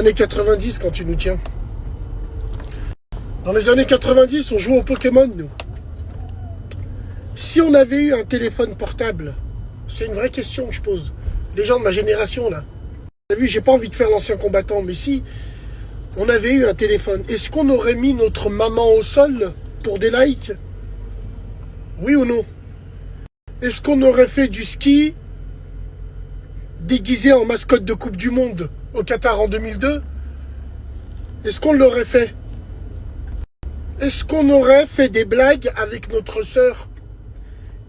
Années 90 quand tu nous tiens. Dans les années 90, on jouait au Pokémon, nous. Si on avait eu un téléphone portable, c'est une vraie question que je pose. Les gens de ma génération, là. Vous avez vu, j'ai pas envie de faire l'ancien combattant, mais si on avait eu un téléphone, est-ce qu'on aurait mis notre maman au sol pour des likes? Oui ou non? Est-ce qu'on aurait fait du ski déguisé en mascotte de Coupe du Monde au Qatar en 2002? Est-ce qu'on l'aurait fait? Est-ce qu'on aurait fait des blagues avec notre sœur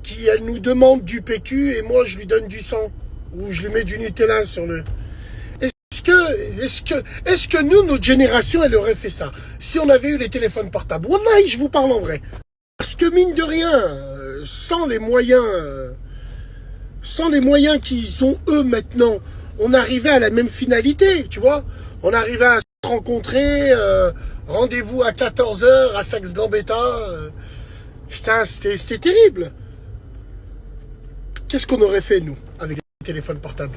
qui, elle nous demande du PQ et moi je lui donne du sang ou je lui mets du Nutella sur le... Est-ce que nous, notre génération, elle aurait fait ça si on avait eu les téléphones portables? Wallahi, je vous parle en vrai. Parce que mine de rien, sans les moyens qu'ils ont eux maintenant, on arrivait à la même finalité, tu vois. On arrivait à se rencontrer, rendez-vous à 14 h à Saxe-Gambetta. Putain, c'était terrible. Qu'est-ce qu'on aurait fait, nous, avec les téléphones portables?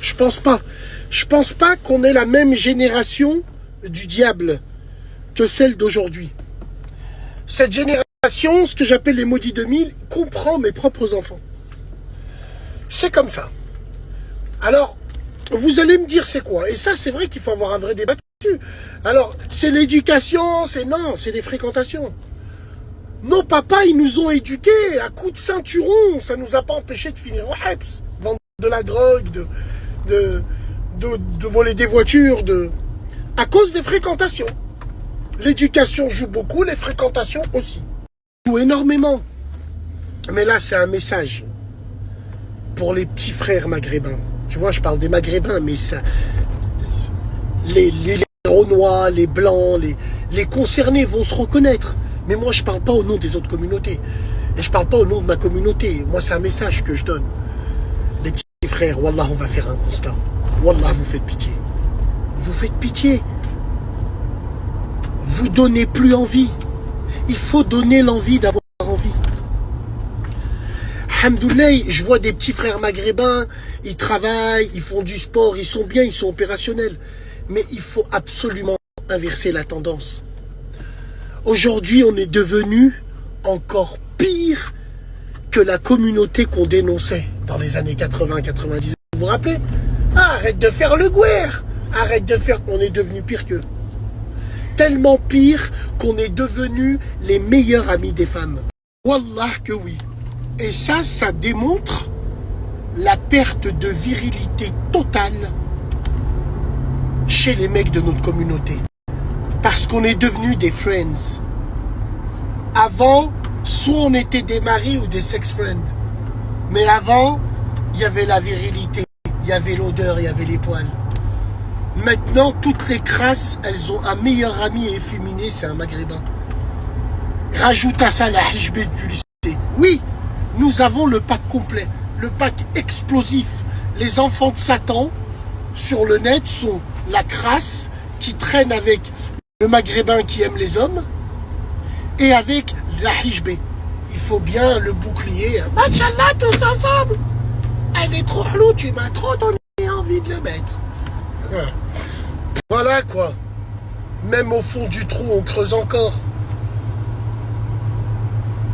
Je pense pas. Je pense pas qu'on ait la même génération du diable que celle d'aujourd'hui. Cette génération, ce que j'appelle les maudits 2000, comprend mes propres enfants. C'est comme ça. Alors, vous allez me dire c'est quoi? Et ça, c'est vrai qu'il faut avoir un vrai débat dessus. Alors, c'est l'éducation, c'est les fréquentations. Nos papas, ils nous ont éduqués à coups de ceinturon. Ça nous a pas empêché de finir au Heps, vendre de la drogue, de voler des voitures, à cause des fréquentations. L'éducation joue beaucoup, les fréquentations aussi. Joue énormément. Mais là, c'est un message pour les petits frères maghrébins. Tu vois, je parle des maghrébins, mais ça, les Renois, les Blancs, les concernés vont se reconnaître. Mais moi, je parle pas au nom des autres communautés. Et je parle pas au nom de ma communauté. Moi, c'est un message que je donne. Les petits frères, Wallah, on va faire un constat. Wallah, vous faites pitié. Vous faites pitié. Vous donnez plus envie. Il faut donner l'envie d'avoir envie. Alhamdoulilah, je vois des petits frères maghrébins, ils travaillent, ils font du sport, ils sont bien, ils sont opérationnels. Mais il faut absolument inverser la tendance. Aujourd'hui, on est devenu encore pire que la communauté qu'on dénonçait dans les années 80-90. Vous vous rappelez? Ah, arrête de faire le guerre. Arrête de faire... On est devenu pire qu'eux. Tellement pire qu'on est devenu les meilleurs amis des femmes. Wallah que oui. Et ça démontre la perte de virilité totale chez les mecs de notre communauté. Parce qu'on est devenus des friends. Avant, soit on était des maris ou des sex friends. Mais avant, il y avait la virilité, il y avait l'odeur, il y avait les poils. Maintenant, toutes les crasses, elles ont un meilleur ami efféminé, c'est un maghrébin. Rajoute à ça la hijbé du lycée. Oui, nous avons le pack complet, le pack explosif. Les enfants de Satan, sur le net, sont la crasse qui traîne avec le maghrébin qui aime les hommes et avec la hijbé. Il faut bien le bouclier. Machallah, tous ensemble. Elle est trop lourde, tu m'as trop donné envie de le mettre. Ouais. Voilà quoi. Même au fond du trou, on creuse encore.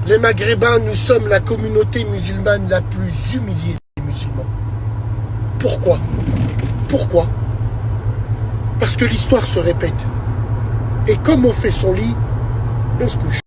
Les Maghrébins, nous sommes la communauté musulmane la plus humiliée des musulmans. Pourquoi? Pourquoi? Parce que l'histoire se répète. Et comme on fait son lit, on se couche.